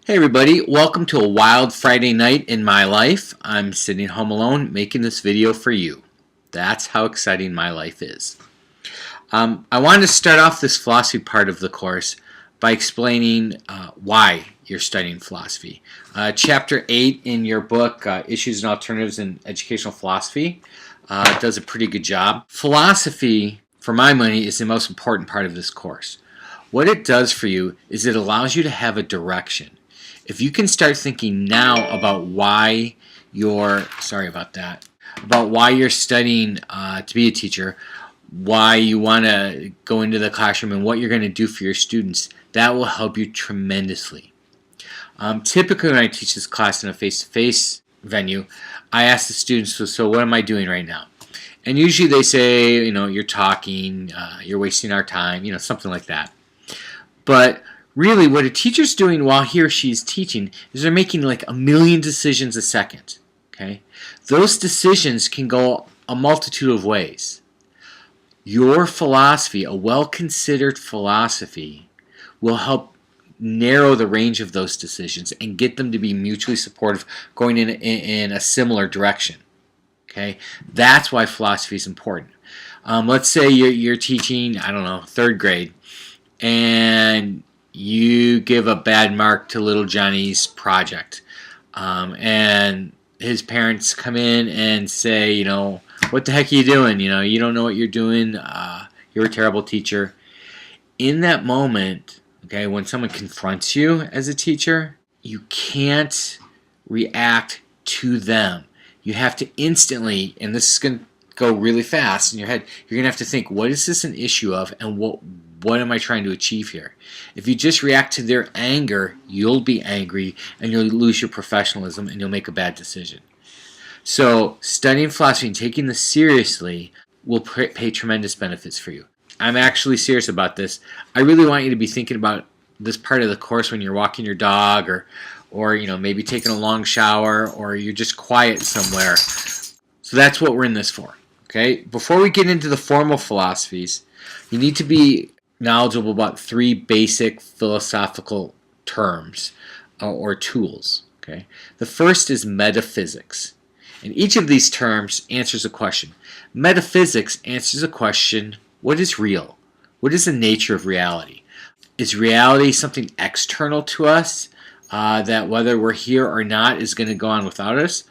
Hey everybody, welcome to a wild Friday night in my life. I'm sitting home alone making this video for you. That's how exciting my life is. I wanted to start off this philosophy part of the course by explaining why you're studying philosophy. Chapter 8 in your book, Issues and Alternatives in Educational Philosophy, does a pretty good job. Philosophy, for my money, is the most important part of this course. What it does for you is it allows you to have a direction. If you can start thinking now about why you're, about why you're studying to be a teacher, why you want to go into the classroom and what you're going to do for your students, that will help you tremendously. Typically when I teach this class in a face-to-face venue, I ask the students, so what am I doing right now? And usually they say, you're talking, you're wasting our time, something like that. But really, what a teacher's doing while he or she is teaching is they're making like a million decisions a second. Okay? Those decisions can go a multitude of ways. Your philosophy, a well-considered philosophy, will help narrow the range of those decisions and get them to be mutually supportive, going in a similar direction. Okay? That's why philosophy is important. Let's say you're teaching, I don't know, 3rd grade, and you give a bad mark to little Johnny's project, and his parents come in and say, what the heck are you doing? You don't know what you're doing. You're a terrible teacher. In that moment, okay, when someone confronts you as a teacher, you can't react to them. You have to instantly, and this is going to go really fast in your head, you're going to have to think, what is this an issue of, and what am I trying to achieve here? If you just react to their anger, you'll be angry and you'll lose your professionalism and you'll make a bad decision. So studying philosophy and taking this seriously will pay tremendous benefits for you. I'm actually serious about this. I really want you to be thinking about this part of the course when you're walking your dog or maybe taking a long shower, or you're just quiet somewhere. So that's what we're in this for. Okay? Before we get into the formal philosophies, you need to be knowledgeable about 3 basic philosophical terms or tools. Okay? The first is metaphysics. And each of these terms answers a question. Metaphysics answers a question, what is real? What is the nature of reality? Is reality something external to us that whether we're here or not is going to go on without us?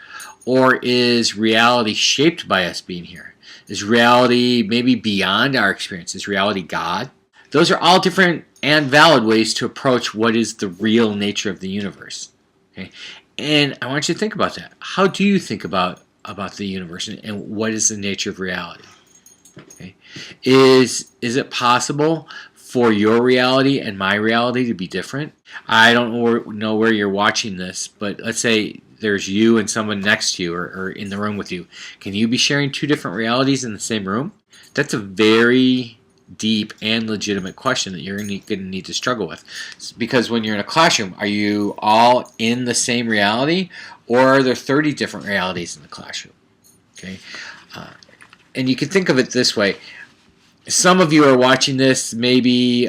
Or is reality shaped by us being here? Is reality maybe beyond our experience? Is reality God? Those are all different and valid ways to approach what is the real nature of the universe. Okay? And I want you to think about that. How do you think about the universe and what is the nature of reality? Okay? Is it possible for your reality and my reality to be different? I don't know where you're watching this, but let's say there's you and someone next to you or in the room with you. Can you be sharing 2 different realities in the same room? That's a very deep and legitimate question that you're going to need to struggle with. Because when you're in a classroom, are you all in the same reality, or are there 30 different realities in the classroom? Okay, and you can think of it this way. Some of you are watching this maybe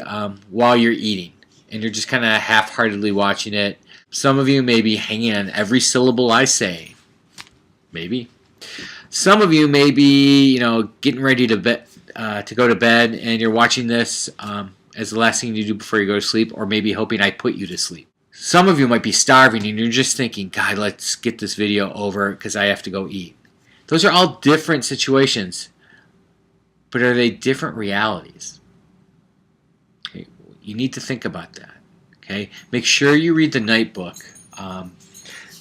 while you're eating, and you're just kind of half-heartedly watching it. Some of you may be hanging on every syllable I say. Maybe. Some of you may be, getting ready to go to bed, and you're watching this as the last thing you do before you go to sleep, or maybe hoping I put you to sleep. Some of you might be starving, and you're just thinking, God, let's get this video over because I have to go eat. Those are all different situations, but are they different realities? Okay, you need to think about that. Okay, make sure you read the Knight book.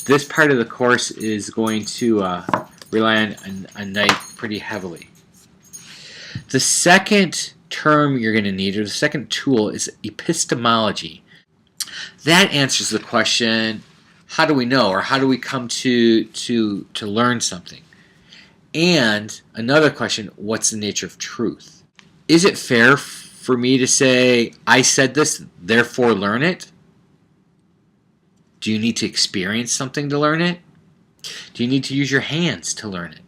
This part of the course is going to rely on Knight pretty heavily. The second term you're going to need, or the second tool, is epistemology. That answers the question, how do we know, or how do we come to learn something? And another question, what's the nature of truth? Is it fair for me to say, I said this, therefore learn it? Do you need to experience something to learn it? Do you need to use your hands to learn it?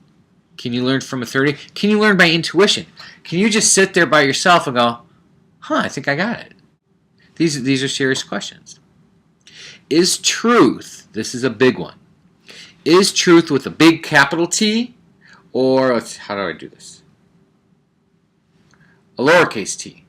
Can you learn from authority? Can you learn by intuition? Can you just sit there by yourself and go, I think I got it? These are serious questions. Is truth, this is a big one, is truth with a big capital T, or how do I do this? A lowercase t.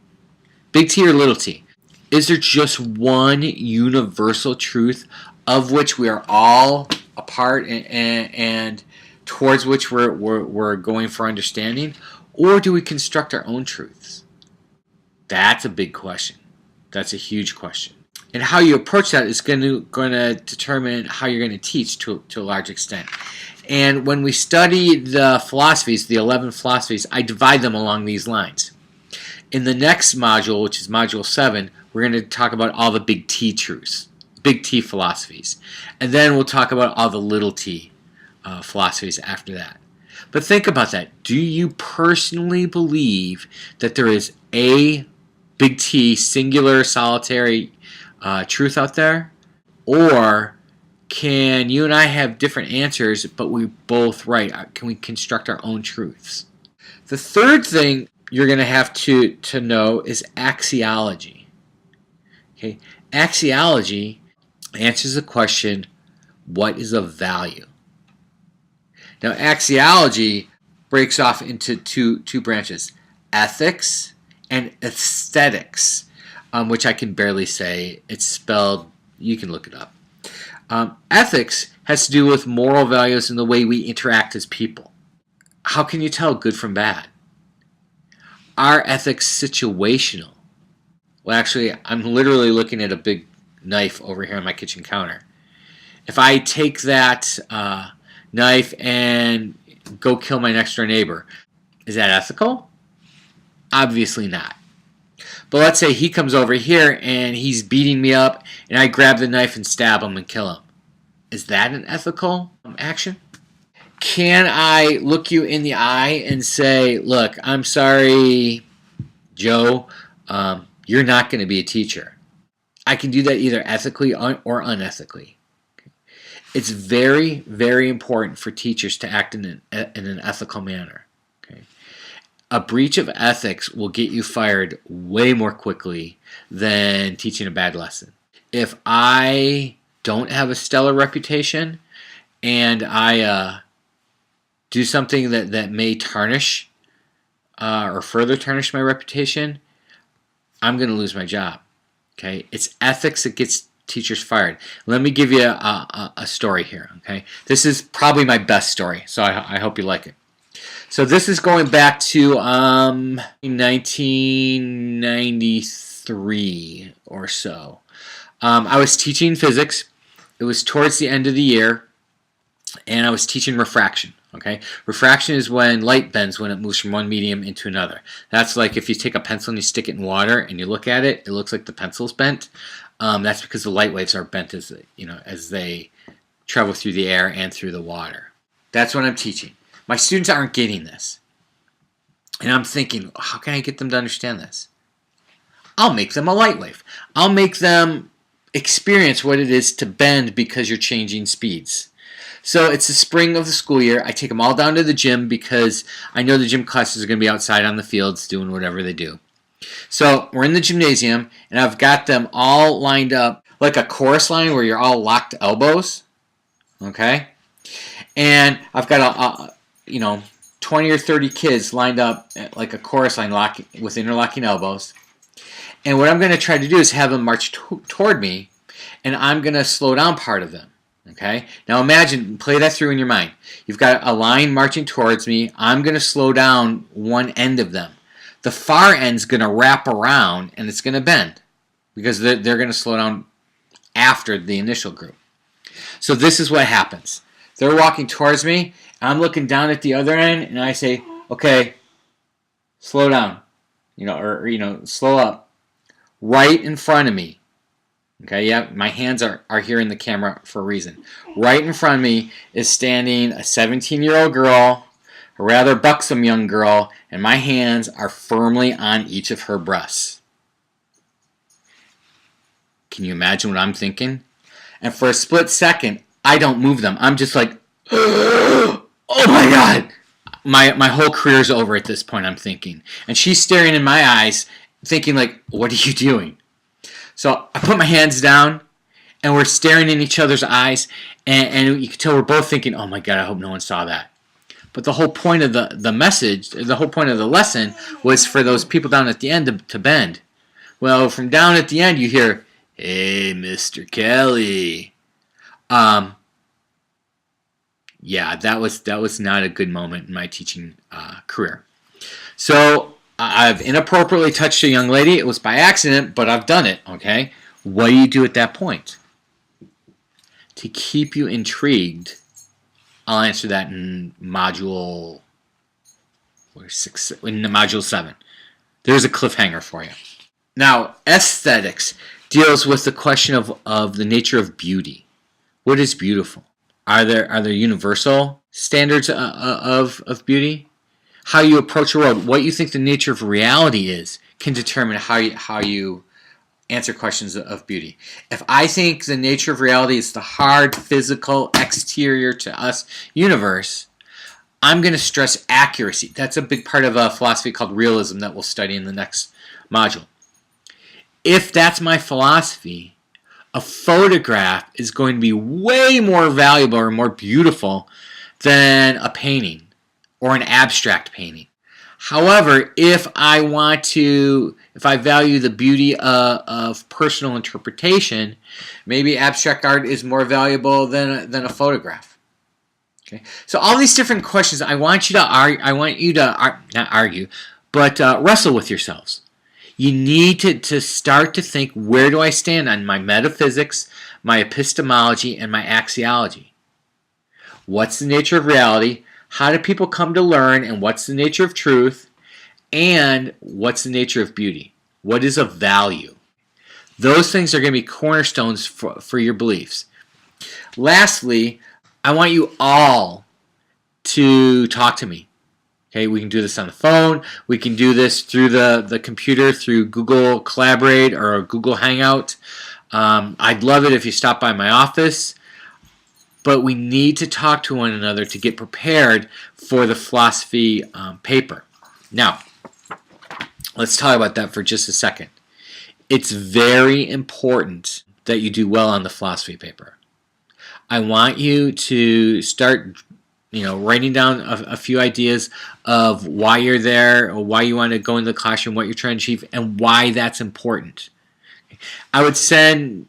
Big T or little t? Is there just one universal truth of which we are all a part and towards which we're going for understanding? Or do we construct our own truths? That's a big question. That's a huge question. And how you approach that is going to determine how you're going to teach to a large extent. And when we study the philosophies, the 11 philosophies, I divide them along these lines. In the next module, which is module 7, we're going to talk about all the big T truths, big T philosophies. And then we'll talk about all the little t philosophies after that. But think about that. Do you personally believe that there is a big T, singular, solitary truth out there? Or can you and I have different answers, but we're both right? Can we construct our own truths? The third thing you're going to have to know is axiology. Okay, axiology answers the question, what is of value? Now, axiology breaks off into two branches, ethics and aesthetics, which I can barely say. It's spelled, you can look it up. Ethics has to do with moral values and the way we interact as people. How can you tell good from bad? Are ethics situational? Well, actually, I'm literally looking at a big knife over here on my kitchen counter. If I take that knife and go kill my next door neighbor, is that ethical? Obviously not. But let's say he comes over here and he's beating me up and I grab the knife and stab him and kill him. Is that an ethical action? Can I look you in the eye and say, look, I'm sorry, Joe, you're not going to be a teacher? I can do that either ethically or unethically. It's very, very important for teachers to act in an ethical manner. Okay? A breach of ethics will get you fired way more quickly than teaching a bad lesson. If I don't have a stellar reputation and I do something that may tarnish or further tarnish my reputation, I'm going to lose my job. Okay, it's ethics that gets teachers fired. Let me give you a story here. Okay, this is probably my best story, so I hope you like it. So this is going back to 1993 or so. I was teaching physics. It was towards the end of the year, and I was teaching refraction. Okay, refraction is when light bends when it moves from one medium into another. That's like if you take a pencil and you stick it in water and you look at it, it looks like the pencil's bent. That's because the light waves are bent as they travel through the air and through the water. That's what I'm teaching. My students aren't getting this, and I'm thinking, how can I get them to understand this? I'll make them a light wave. I'll make them experience what it is to bend because you're changing speeds. So it's the spring of the school year. I take them all down to the gym because I know the gym classes are going to be outside on the fields doing whatever they do. So we're in the gymnasium, and I've got them all lined up like a chorus line where you're all locked elbows. Okay? And I've got 20 or 30 kids lined up like a chorus line with interlocking elbows. And what I'm going to try to do is have them march toward me, and I'm going to slow down part of them. Okay? Now imagine, play that through in your mind. You've got a line marching towards me. I'm going to slow down one end of them. The far end's going to wrap around and it's going to bend because they're going to slow down after the initial group. So this is what happens. They're walking towards me. I'm looking down at the other end and I say, okay, slow down, slow up. Right in front of me. Okay, yeah, my hands are here in the camera for a reason. Right in front of me is standing a 17-year-old girl, a rather buxom young girl, and my hands are firmly on each of her breasts. Can you imagine what I'm thinking? And for a split second, I don't move them. I'm just like, oh my God. My whole career's over at this point, I'm thinking. And she's staring in my eyes, thinking like, what are you doing? So I put my hands down, and we're staring in each other's eyes, and you can tell we're both thinking, oh my God, I hope no one saw that. But the whole point of the message, the whole point of the lesson was for those people down at the end to bend. Well, from down at the end, you hear, hey, Mr. Kelly. Yeah, that was not a good moment in my teaching career. So I've inappropriately touched a young lady. It was by accident, but I've done it, okay? What do you do at that point? To keep you intrigued, I'll answer that in module 7. There's a cliffhanger for you. Now, aesthetics deals with the question of the nature of beauty. What is beautiful? Are there universal standards of beauty? How you approach the world, what you think the nature of reality is, can determine how you answer questions of beauty. If I think the nature of reality is the hard, physical, exterior to us universe, I'm going to stress accuracy. That's a big part of a philosophy called realism that we'll study in the next module. If that's my philosophy, a photograph is going to be way more valuable or more beautiful than a painting or an abstract painting. However, if I value the beauty of personal interpretation, maybe abstract art is more valuable than a photograph. Okay, so all these different questions, I want you to not argue, but wrestle with yourselves. You need to start to think, where do I stand on my metaphysics, my epistemology, and my axiology? What's the nature of reality? How do people come to learn, and what's the nature of truth? And what's the nature of beauty? What is of value? Those things are going to be cornerstones for your beliefs. Lastly, I want you all to talk to me. Okay, we can do this on the phone. We can do this through the computer, through Google Collaborate or Google Hangout. I'd love it if you stop by my office. But we need to talk to one another to get prepared for the philosophy paper. Now, let's talk about that for just a second. It's very important that you do well on the philosophy paper. I want you to start, writing down a few ideas of why you're there, or why you want to go into the classroom, what you're trying to achieve, and why that's important. I would send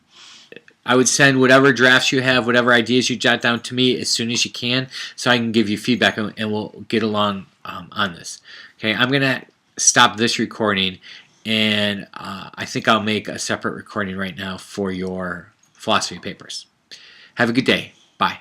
whatever drafts you have, whatever ideas you jot down to me as soon as you can, so I can give you feedback and we'll get along on this. Okay, I'm going to stop this recording, and I think I'll make a separate recording right now for your philosophy papers. Have a good day. Bye.